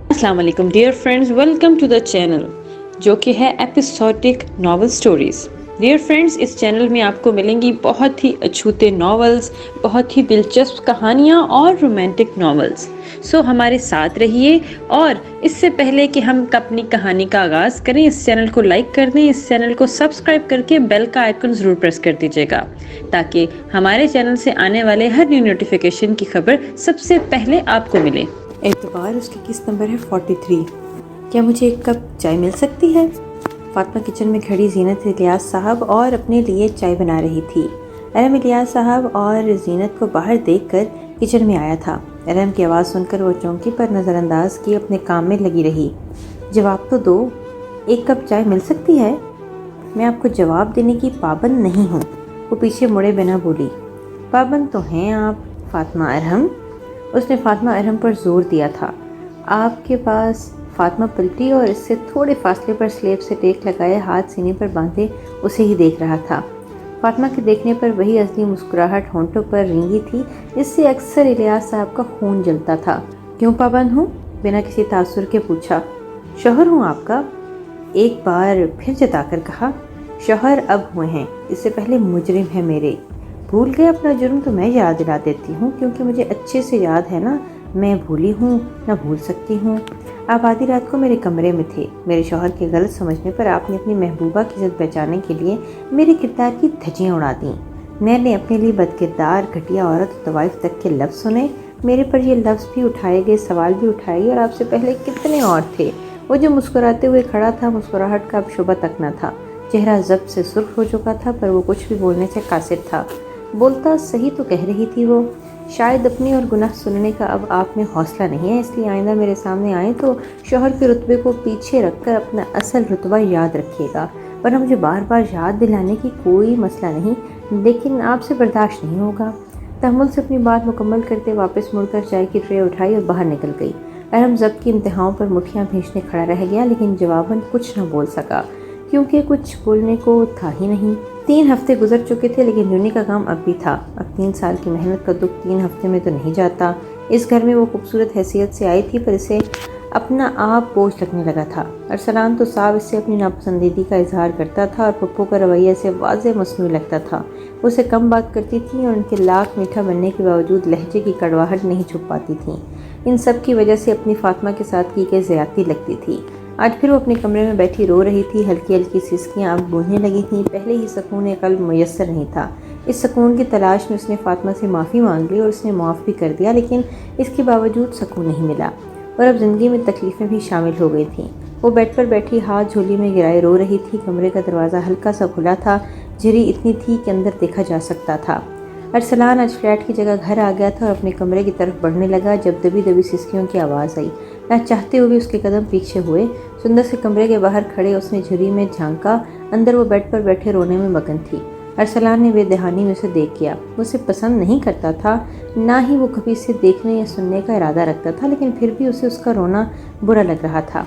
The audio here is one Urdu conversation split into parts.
السلام علیکم dear friends, welcome to the channel جو کہ ہے episodic novel stories. Dear friends, اس چینل میں آپ کو ملیں گی بہت ہی اچھوتے ناولز، بہت ہی دلچسپ کہانیاں اور رومانٹک ناولز۔ سو ہمارے ساتھ رہیے، اور اس سے پہلے کہ ہم اپنی کہانی کا آغاز کریں، اس چینل کو لائک کر دیں، اس چینل کو سبسکرائب کر کے بیل کا آئیکن ضرور پریس کر دیجیے گا تاکہ ہمارے چینل سے آنے والے ہر نیو نوٹیفیکیشن کی خبر سب سے پہلے آپ کو ملے۔ اعتبار اس کی کس نمبر ہے 43۔ کیا مجھے ایک کپ چائے مل سکتی ہے؟ فاطمہ کچن میں کھڑی زینت الیاس صاحب اور اپنے لیے چائے بنا رہی تھی۔ ارحم الیاس صاحب اور زینت کو باہر دیکھ کر کچن میں آیا تھا۔ ارحم کی آواز سن کر وہ چونکی پر نظر انداز کی اپنے کام میں لگی رہی۔ جواب تو دو، ایک کپ چائے مل سکتی ہے؟ میں آپ کو جواب دینے کی پابند نہیں ہوں، وہ پیچھے مڑے بنا بولی۔ پابند تو ہیں آپ فاطمہ ارحم، اس نے فاطمہ ارحم پر زور دیا تھا۔ آپ کے پاس؟ فاطمہ پلٹی اور اس سے تھوڑے فاصلے پر سلیب سے ٹیک لگائے ہاتھ سینے پر باندھے اسے ہی دیکھ رہا تھا۔ فاطمہ کے دیکھنے پر وہی اصلی مسکراہٹ ہونٹوں پر رنگی تھی جس سے اکثر الیاس صاحب کا خون جلتا تھا۔ کیوں پابند ہوں؟ بنا کسی تاثر کے پوچھا۔ شوہر ہوں آپ کا، ایک بار پھر جتا کر کہا۔ شوہر اب ہوئے ہیں، اس سے پہلے مجرم ہے میرے۔ بھول گئے اپنا جرم تو میں یاد دلا دیتی ہوں، کیونکہ مجھے اچھے سے یاد ہے نا، میں بھولی ہوں نہ بھول سکتی ہوں۔ آپ آدھی رات کو میرے کمرے میں تھے۔ میرے شوہر کے غلط سمجھنے پر آپ نے اپنی محبوبہ کی عزت بچانے کے لیے میرے کردار کی دھجیاں اڑا دیں۔ میں نے اپنے لیے بد کردار، گھٹیا عورت اور طوائف تک کے لفظ سنے۔ میرے پر یہ لفظ بھی اٹھائے گئے، سوال بھی اٹھائے گئے، اور آپ سے پہلے کتنے اور تھے۔ وہ جو مسکراتے ہوئے کھڑا تھا، مسکراہٹ کا اب شعبہ تک نہ تھا۔ چہرہ ضبط سے سرخ ہو چکا تھا، پر وہ کچھ بھی بولنے سے قاصر تھا۔ بولتا صحیح تو کہہ رہی تھی وہ، شاید اپنی اور گناہ سننے کا اب آپ میں حوصلہ نہیں ہے، اس لیے آئندہ میرے سامنے آئیں تو شوہر کے رتبے کو پیچھے رکھ کر اپنا اصل رتبہ یاد رکھیے گا، ورنہ مجھے بار بار یاد دلانے کی کوئی مسئلہ نہیں، لیکن آپ سے برداشت نہیں ہوگا۔ تحمل سے اپنی بات مکمل کرتے واپس مڑ کر چائے کی ٹرے اٹھائی اور باہر نکل گئی۔ ارحم ضبط کی انتہاؤں پر مٹھیاں بھینچنے کھڑا رہ گیا، لیکن جواباً کچھ نہ بول سکا، کیونکہ کچھ بولنے کو تھا ہی نہیں۔ 3 ہفتے گزر چکے تھے، لیکن یونی کا کام اب بھی تھا۔ اب 3 سال کی محنت کا دکھ 3 ہفتے میں تو نہیں جاتا۔ اس گھر میں وہ خوبصورت حیثیت سے آئی تھی، پر اسے اپنا آپ بوجھ لگنے لگا تھا۔ ارسلان تو صاحب اس سے اپنی ناپسندیدگی کا اظہار کرتا تھا، اور پپو کا رویہ اسے واضح مصنوعی لگتا تھا۔ وہ اسے کم بات کرتی تھی، اور ان کے لاکھ میٹھا بننے کے باوجود لہجے کی کڑواہٹ نہیں چھپ پاتی تھی۔ ان سب کی وجہ سے اپنی فاطمہ کے ساتھ کی گئی زیادتی لگتی تھی۔ آج پھر وہ اپنے کمرے میں بیٹھی رو رہی تھی، ہلکی ہلکی سسکیاں اب گونجنے لگی تھیں۔ پہلے ہی سکون قلب میسر نہیں تھا۔ اس سکون کی تلاش میں اس نے فاطمہ سے معافی مانگ لی اور اس نے معاف بھی کر دیا، لیکن اس کے باوجود سکون نہیں ملا، اور اب زندگی میں تکلیفیں بھی شامل ہو گئی تھیں۔ وہ بیڈ پر بیٹھی ہاتھ جھولی میں گرائے رو رہی تھی۔ کمرے کا دروازہ ہلکا سا کھلا تھا، جھری اتنی تھی کہ اندر دیکھا جا سکتا تھا۔ ارسلان آج فلیٹ کی جگہ گھر آ گیا تھا اور اپنے کمرے کی طرف بڑھنے لگا جب دبی دبی سسکیوں کی آواز آئی۔ نہ چاہتے ہوئے اس کے قدم پیچھے ہوئے۔ سندس کے کمرے کے باہر کھڑے اس نے جھری میں جھانکا، اندر وہ بیڈ پر بیٹھے رونے میں مگن تھی۔ ارسلان نے بے دہانی میں اسے دیکھ کیا۔ وہ اسے پسند نہیں کرتا تھا، نہ ہی وہ کبھی اسے دیکھنے یا سننے کا ارادہ رکھتا تھا، لیکن پھر بھی اسے اس کا رونا برا لگ رہا تھا۔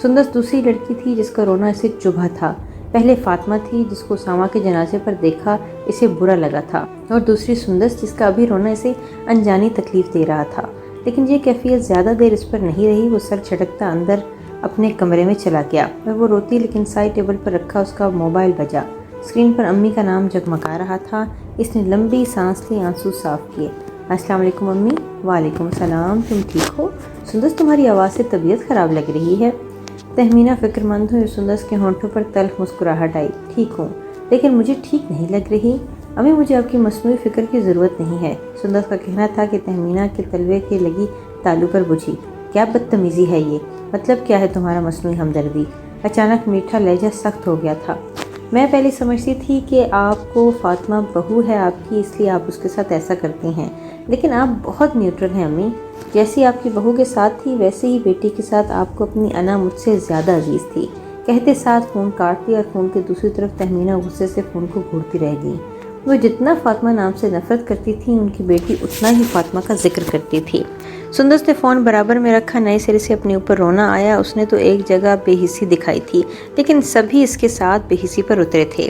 سندس دوسری لڑکی تھی جس کا رونا اسے چبھا تھا۔ پہلے فاطمہ تھی جس کو اسامہ کے جنازے پر دیکھا اسے برا لگا تھا، اور دوسری سندس جس کا ابھی رونا اسے انجانی تکلیف دے رہا تھا۔ لیکن یہ کیفیت زیادہ دیر اس پر نہیں رہی۔ وہ سر جھٹکتا اندر اپنے کمرے میں چلا گیا، اور وہ روتی لیکن سائڈ ٹیبل پر رکھا اس کا موبائل بجا۔ اسکرین پر امی کا نام جگمگا رہا تھا۔ اس نے لمبی سانس لی، آنسو صاف کیے۔ السلام علیکم امی۔ وعلیکم السلام، تم ٹھیک ہو؟ سندس تمہاری آواز سے طبیعت خراب لگ رہی ہے۔ تہمینہ فکر مند ہوئی، سندس کے ہونٹوں پر تلخ مسکراہٹ آئی۔ ٹھیک ہوں، لیکن مجھے ٹھیک نہیں لگ رہی۔ امی مجھے آپ کی مصنوعی فکر کی ضرورت نہیں ہے، سندس کا کہنا تھا کہ تہمینہ کے تلوے کے لگی تالو پر بجھی۔ کیا بدتمیزی ہے یہ؟ مطلب کیا ہے تمہارا مصنوعی ہمدردی؟ اچانک میٹھا لہجہ سخت ہو گیا تھا۔ میں پہلے سمجھتی تھی کہ آپ کو فاطمہ بہو ہے آپ کی، اس لیے آپ اس کے ساتھ ایسا کرتی ہیں، لیکن آپ بہت نیوٹرل ہیں امی۔ جیسی آپ کی بہو کے ساتھ تھی ویسے ہی بیٹی کے ساتھ آپ کو اپنی انا مجھ سے زیادہ عزیز تھی۔ کہتے ساتھ فون کاٹ دیا، اور فون کے دوسری طرف تہمینہ غصے سے فون کو گھورتی رہ گئی۔ وہ جتنا فاطمہ نام سے نفرت کرتی تھی، ان کی بیٹی اتنا ہی فاطمہ کا ذکر کرتی تھی۔ سندس نے فون برابر میں رکھا، نئے سرے سے اپنے اوپر رونا آیا۔ اس نے تو ایک جگہ بے حسی دکھائی تھی، لیکن سبھی اس کے ساتھ بے حسی پر اترے تھے۔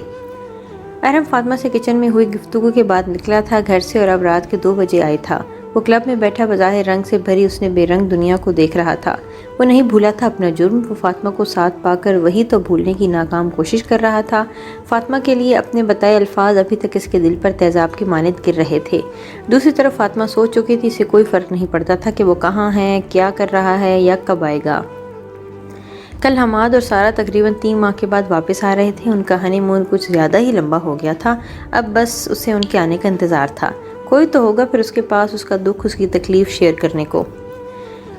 ارحم فاطمہ سے کچن میں ہوئی گفتگو کے بعد نکلا تھا گھر سے، اور اب رات کے 2 بجے آیا تھا۔ وہ کلب میں بیٹھا بظاہر رنگ سے بھری اس نے بے رنگ دنیا کو دیکھ رہا تھا۔ وہ نہیں بھولا تھا اپنا جرم، وہ فاطمہ کو ساتھ پا کر وہی تو بھولنے کی ناکام کوشش کر رہا تھا۔ فاطمہ کے لیے اپنے بتائے الفاظ ابھی تک اس کے دل پر تیزاب کی مانند گر رہے تھے۔ دوسری طرف فاطمہ سوچ چکی تھی اسے کوئی فرق نہیں پڑتا تھا کہ وہ کہاں ہے، کیا کر رہا ہے یا کب آئے گا۔ کل حماد اور سارہ تقریباً 3 ماہ کے بعد واپس آ رہے تھے۔ ان کا ہنی مون کچھ زیادہ ہی لمبا ہو گیا تھا، اب بس اسے ان کے آنے کا انتظار تھا۔ کوئی تو ہوگا پھر اس کے پاس اس کا دکھ، اس کی تکلیف شیئر کرنے کو۔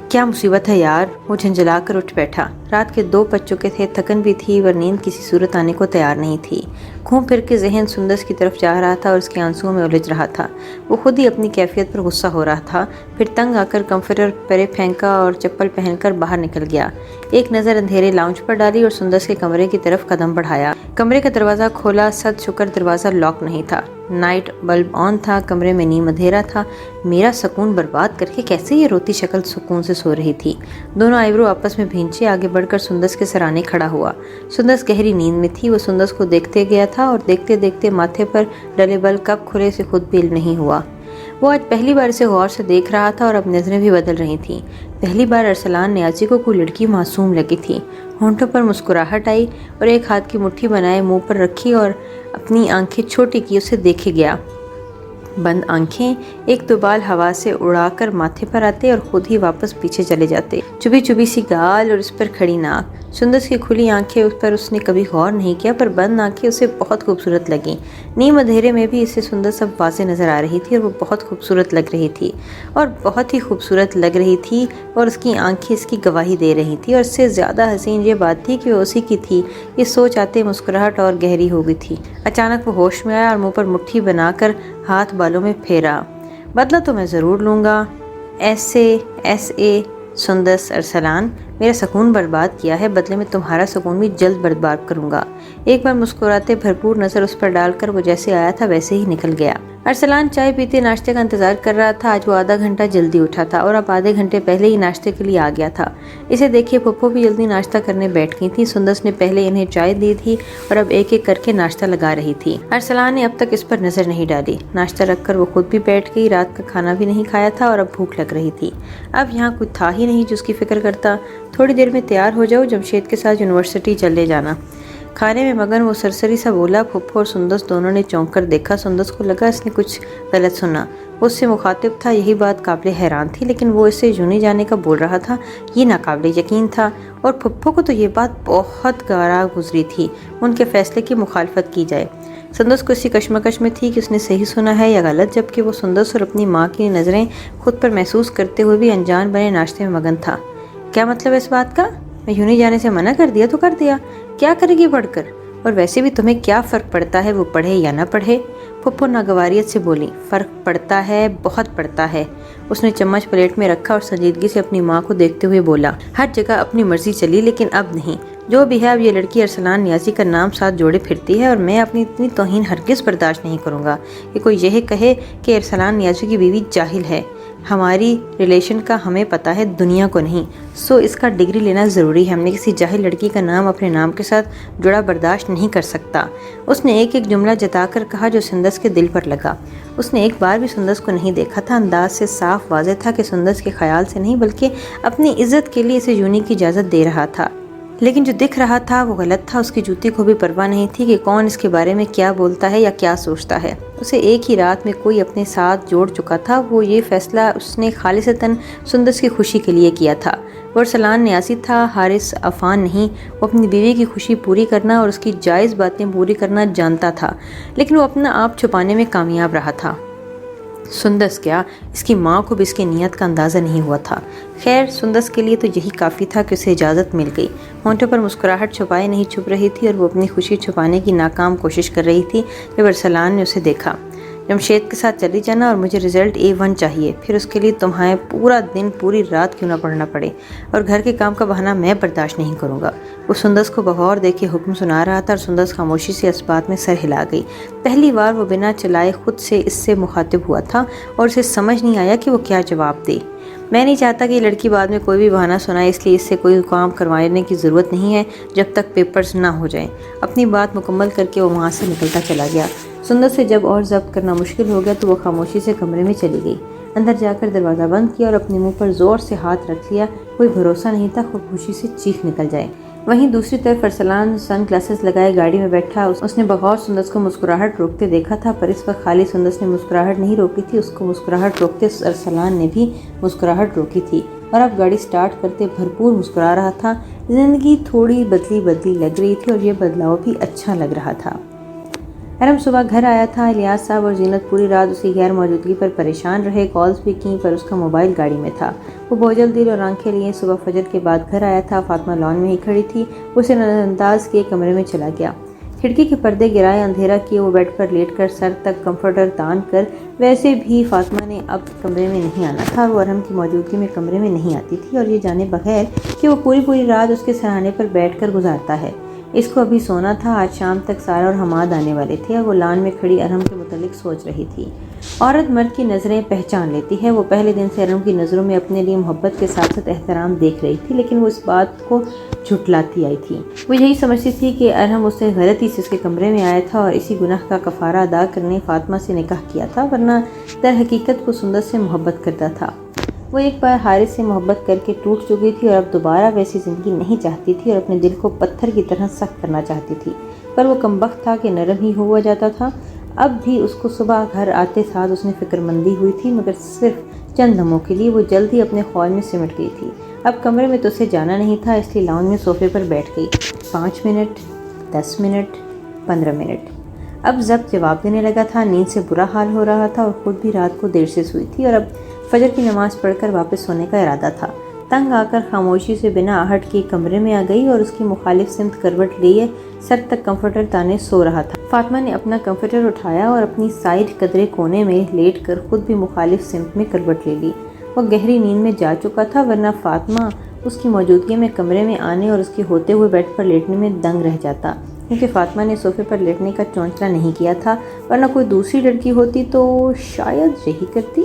کیا مصیبت ہے یار، وہ جھنجھلا کر اٹھ بیٹھا۔ رات کے 2 بج چکے تھے، تھکن بھی تھی اور نیند کسی صورت آنے کو تیار نہیں تھی۔ گھوم پھر کے ذہن سندس کی طرف جا رہا تھا اور اس کے آنسوؤں میں الجھ رہا تھا۔ وہ خود ہی اپنی کیفیت پر غصہ ہو رہا تھا، پھر تنگ آ کر کمفرٹر پرے پھینکا اور چپل پہن کر باہر نکل گیا۔ ایک نظر اندھیرے لاؤنج پر ڈالی اور سندس کے کمرے کی طرف قدم بڑھایا۔ کمرے کا دروازہ کھولا، صد شکر دروازہ لاک نہیں تھا۔ نائٹ بلب آن تھا، کمرے میں نیم اندھیرا تھا۔ میرا سکون برباد کر کے کیسے یہ روتی شکل سکون سے سو رہی تھی؟ دونوں آئیبرو آپس میں بھینچے، آگے بڑھ کر سندس کے سرانے کھڑا ہوا۔ سندس گہری نیند میں تھی، وہ سندس کو دیکھتے گیا تھا اور دیکھتے دیکھتے ماتھے پر ڈلے بل کب کھلے سے خود بھی علم نہیں ہوا۔ وہ آج پہلی بار اسے غور سے دیکھ رہا تھا اور اب نظریں بھی بدل رہی تھیں۔ پہلی بار ارسلان نیازی کو کوئی لڑکی معصوم لگی تھی۔ ہونٹوں پر مسکراہٹ آئی اور ایک ہاتھ کی مٹھی بنائے منہ پر رکھی اور اپنی آنکھیں چھوٹی کی اسے دیکھے گیا۔ بند آنکھیں، ایک دو بال ہوا سے اڑا کر ماتھے پر آتے اور خود ہی واپس پیچھے چلے جاتے۔ چبی چبی سی گال اور اس پر کھڑی ناک۔ سندس کی کھلی آنکھیں اس پر اس نے کبھی غور نہیں کیا، پر بند آنکھیں اسے بہت خوبصورت لگیں۔ نیم اندھیرے میں بھی اسے سندس اب واضح نظر آ رہی تھی اور وہ بہت خوبصورت لگ رہی تھی، اور بہت ہی خوبصورت لگ رہی تھی، اور اس کی آنکھیں اس کی گواہی دے رہی تھی۔ اور اس سے زیادہ حسین یہ بات تھی کہ وہ اسی کی تھی۔ یہ سوچ آتے مسکراہٹ اور گہری ہو گئی تھی۔ اچانک وہ ہوش میں آیا اور منہ پر مٹھی بنا کر ہاتھ بالوں میں پھیرا۔ بدلہ تو میں ضرور لوں گا، سندس ارسلان، میرا سکون برباد کیا ہے، بدلے میں تمہارا سکون بھی جلد برباد کروں گا۔ ایک بار مسکراتے بھرپور نظر اس پر ڈال کر وہ جیسے آیا تھا ویسے ہی نکل گیا۔ ارسلان چائے پیتے ناشتے کا انتظار کر رہا تھا۔ آج وہ آدھا گھنٹہ جلدی اٹھا تھا اور اب آدھے گھنٹے پہلے ہی ناشتے کے لیے آ گیا تھا۔ اسے دیکھے پھپھو بھی جلدی ناشتہ کرنے بیٹھ گئی تھی۔ سندس نے پہلے انہیں چائے دی تھی اور اب ایک ایک کر کے ناشتہ لگا رہی تھی۔ ارسلان نے اب تک اس پر نظر نہیں ڈالی۔ ناشتہ رکھ کر وہ خود بھی بیٹھ گئی۔ رات کا کھانا بھی نہیں کھایا تھا اور اب بھوک لگ رہی تھی۔ اب یہاں کوئی تھا ہی نہیں جو اس کی فکر کرتا۔ تھوڑی دیر میں تیار ہو جاؤ، جمشید کے ساتھ یونیورسٹی چلے جانا۔ کھانے میں مگن وہ سرسری سا بولا۔ پھپھو اور سندس دونوں نے چونک کر دیکھا۔ سندس کو لگا اس نے کچھ غلط سنا، وہ اس سے مخاطب تھا، یہی بات قابل حیران تھی، لیکن وہ اسے یونی جانے کا بول رہا تھا، یہ ناقابل یقین تھا۔ اور پھپھو کو تو یہ بات بہت گوارا گزری تھی، ان کے فیصلے کی مخالفت کی جائے۔ سندس کو اسی کشمکش میں تھی کہ اس نے صحیح سنا ہے یا غلط، جبکہ وہ سندس اور اپنی ماں کی نظریں خود پر محسوس کرتے ہوئے بھی انجان بنے ناشتے میں مگن تھا۔ کیا مطلب ہے اس بات کا؟ میں یونی جانے سے منع کر دیا تو کر دیا، کیا کرے گی پڑھ کر؟ اور ویسے بھی تمہیں کیا فرق پڑتا ہے وہ پڑھے یا نہ پڑھے؟ پھپھو ناگواریت سے بولی۔ فرق پڑتا ہے، بہت پڑتا ہے۔ اس نے چمچ پلیٹ میں رکھا اور سنجیدگی سے اپنی ماں کو دیکھتے ہوئے بولا۔ ہر جگہ اپنی مرضی چلی، لیکن اب نہیں۔ جو بھی ہے، اب یہ لڑکی ارسلان نیازی کا نام ساتھ جوڑے پھرتی ہے اور میں اپنی اتنی توہین ہرگز برداشت نہیں کروں گا کہ کوئی یہ کہے کہ ارسلان نیازی کی بیوی جاہل ہے۔ ہماری ریلیشن کا ہمیں پتہ ہے، دنیا کو نہیں، سو اس کا ڈگری لینا ضروری ہے۔ ہم نے کسی جاہل لڑکی کا نام اپنے نام کے ساتھ جڑا برداشت نہیں کر سکتا۔ اس نے ایک ایک جملہ جتا کر کہا جو سندس کے دل پر لگا۔ اس نے ایک بار بھی سندس کو نہیں دیکھا تھا، انداز سے صاف واضح تھا کہ سندس کے خیال سے نہیں بلکہ اپنی عزت کے لیے اسے یونی کی اجازت دے رہا تھا۔ لیکن جو دکھ رہا تھا وہ غلط تھا۔ اس کی جوتی کو بھی پرواہ نہیں تھی کہ کون اس کے بارے میں کیا بولتا ہے یا کیا سوچتا ہے۔ اسے ایک ہی رات میں کوئی اپنے ساتھ جوڑ چکا تھا۔ وہ یہ فیصلہ اس نے خالصتاً سندس کی خوشی کے لیے کیا تھا۔ وہ ارسلان نیازی تھا، حارث عفان نہیں۔ وہ اپنی بیوی کی خوشی پوری کرنا اور اس کی جائز باتیں پوری کرنا جانتا تھا، لیکن وہ اپنا آپ چھپانے میں کامیاب رہا تھا۔ سندس کیا، اس کی ماں کو بھی اس کی نیت کا اندازہ نہیں ہوا تھا۔ خیر، سندس کے لیے تو یہی کافی تھا کہ اسے اجازت مل گئی۔ ہونٹوں پر مسکراہٹ چھپائے نہیں چھپ رہی تھی اور وہ اپنی خوشی چھپانے کی ناکام کوشش کر رہی تھی جب ارسلان نے اسے دیکھا۔ جمشید کے ساتھ چلی جانا اور مجھے رزلٹ A1 چاہیے، پھر اس کے لیے تمہیں پورا دن پوری رات کیوں نہ پڑھنا پڑے، اور گھر کے کام کا بہانہ میں برداشت نہیں کروں گا۔ وہ سندس کو بغور دیکھے حکم سنا رہا تھا اور سندس خاموشی سے اس بات میں سر ہلا گئی۔ پہلی بار وہ بنا چلائے خود سے اس سے مخاطب ہوا تھا اور اسے سمجھ نہیں آیا کہ وہ کیا جواب دے۔ میں نہیں چاہتا کہ یہ لڑکی بعد میں کوئی بھی بہانہ سنائے، اس لیے اس سے کوئی کام کروانے کی ضرورت نہیں ہے جب تک پیپرز نہ ہو جائیں۔ اپنی بات مکمل کر کے وہ وہاں سے نکلتا چلا گیا۔ سندس سے جب اور ضبط کرنا مشکل ہو گیا تو وہ خاموشی سے کمرے میں چلی گئی۔ اندر جا کر دروازہ بند کیا اور اپنے منہ پر زور سے ہاتھ رکھ لیا۔ کوئی بھروسہ نہیں تھا خوشی سے چیخ نکل جائے۔ وہیں دوسری طرف ارسلان سن گلاسز لگائے گاڑی میں بیٹھا۔ اس نے بغور سندس کو مسکراہٹ روکتے دیکھا تھا، پر اس وقت خالی سندس نے مسکراہٹ نہیں روکی تھی، اس کو مسکراہٹ روکتے ارسلان نے بھی مسکراہٹ روکی تھی، اور اب گاڑی سٹارٹ کرتے بھرپور مسکرا رہا تھا۔ زندگی تھوڑی بدلی لگ رہی تھی اور یہ بدلاؤ بھی اچھا لگ رہا تھا۔ ارم صبح گھر آیا تھا۔ الیاس صاحب اور زینت پوری رات اس کی غیر موجودگی پر پریشان رہے، کالز بھی کیں، پر اس کا موبائل گاڑی میں تھا۔ وہ بوجھل دل اور آنکھیں لیے صبح فجر کے بعد گھر آیا تھا۔ فاطمہ لان میں ہی کھڑی تھی۔ اسے نظر انداز کیے کمرے میں چلا گیا، کھڑکی کے پردے گرائے، اندھیرا کیے وہ بیڈ پر لیٹ کر سر تک کمفرٹر تان کر، ویسے بھی فاطمہ نے اب کمرے میں نہیں آنا تھا، وہ ارم کی موجودگی میں کمرے میں نہیں آتی تھی، اور یہ جانے بغیر کہ وہ پوری رات اس کے سرہانے پر بیٹھ کر گزارتا ہے۔ اس کو ابھی سونا تھا۔ آج شام تک سارا اور حماد آنے والے تھے، اور وہ لان میں کھڑی ارم کے متعلق سوچ رہی تھی۔ عورت مرد کی نظریں پہچان لیتی ہے۔ وہ پہلے دن سے ارم کی نظروں میں اپنے لیے محبت کے ساتھ ساتھ احترام دیکھ رہی تھی، لیکن وہ اس بات کو جھٹلاتی آئی تھی۔ وہ یہی سمجھتی تھی کہ ارم اس نے غلطی سے اس کے کمرے میں آیا تھا اور اسی گناہ کا کفارہ ادا کرنے فاطمہ سے نکاح کیا تھا، ورنہ در حقیقت وہ سندس سے محبت کرتا تھا۔ وہ ایک بار حارث سے محبت کر کے ٹوٹ چکی تھی، اور اب دوبارہ ویسی زندگی نہیں چاہتی تھی، اور اپنے دل کو پتھر کی طرح سخت کرنا چاہتی تھی، پر وہ کمبخت تھا کہ نرم ہی ہوا جاتا تھا۔ اب بھی اس کو صبح گھر آتے ساتھ اس نے فکر مندی ہوئی تھی، مگر صرف چند لمحوں کے لیے۔ وہ جلد ہی اپنے خواب میں سمٹ گئی تھی۔ اب کمرے میں تو اسے جانا نہیں تھا، اس لیے لاؤنج میں صوفے پر بیٹھ گئی۔ 5 منٹ، 10 منٹ، 15 منٹ۔ اب ضبط جواب دینے لگا تھا۔ نیند سے برا حال ہو رہا تھا، اور خود بھی رات کو دیر سے سوئی تھی، اور اب فجر کی نماز پڑھ کر واپس سونے کا ارادہ تھا۔ تنگ آ کر خاموشی سے بنا آہٹ کے کمرے میں آ گئی، اور اس کی مخالف سمت کروٹ لیے سر تک کمفرٹر تانے سو رہا تھا۔ فاطمہ نے اپنا کمفرٹر اٹھایا اور اپنی سائیڈ قدرے کونے میں لیٹ کر خود بھی مخالف سمت میں کروٹ لے لی۔ وہ گہری نیند میں جا چکا تھا، ورنہ فاطمہ اس کی موجودگی میں کمرے میں آنے اور اس کے ہوتے ہوئے بیڈ پر لیٹنے میں دنگ رہ جاتا، کیونکہ فاطمہ نے صوفے پر لیٹنے کا چونچلا نہیں کیا تھا، ورنہ کوئی دوسری لڑکی ہوتی تو شاید یہی کرتی۔